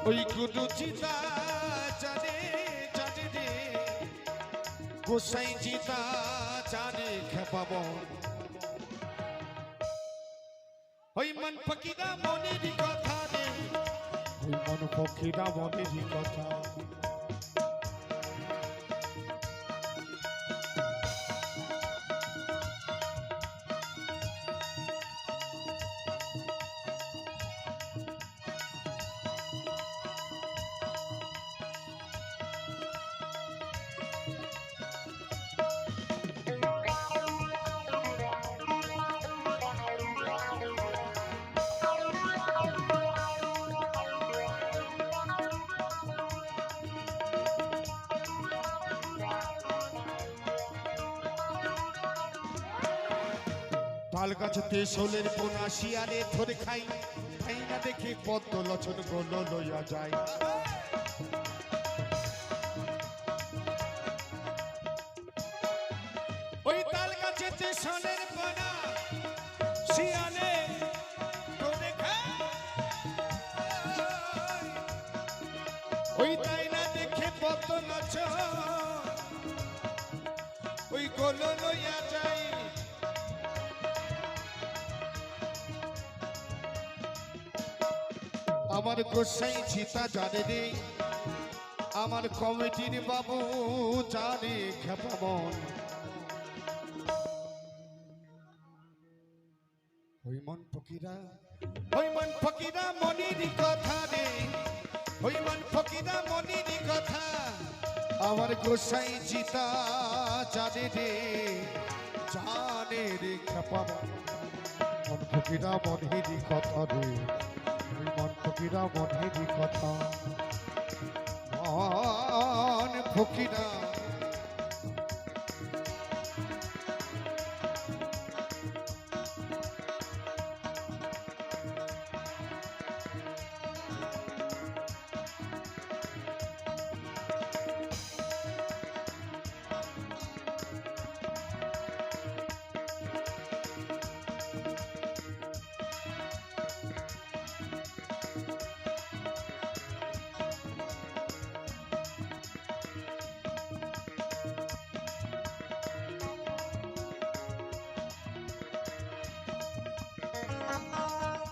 ওই গুরু চিতা জানে জানে রে গোসাই চিতা জানে খেপাবন ওই মন ফকিরা মনেরই কথা রে ওই মন ফকিরা মনেরই কথা তাল গাছতে শোলের পোনা শিয়ালে ধরে খাই খাই না দেখে পদ্ম লছন গোল লইয়া যায় ওই তাল গাছতে শোলের পোনা শিয়ালে ধরে খাই ওই তাই না দেখে পদ্ম লছন ওই গোল লইয়া যায় আমার গোসাই চিতা জানে রে আমার কমিটির বাবু জানে খেপামন ওই মন ফকিরা মনিরই কথা রে ওই মন ফকিরা মনিরই কথা আমার গোসাই চিতা জানে রে খেপামন মন ফকিরা মনিরই কথা রে মন ফকিরা মনেরই কথা মন ফকিরা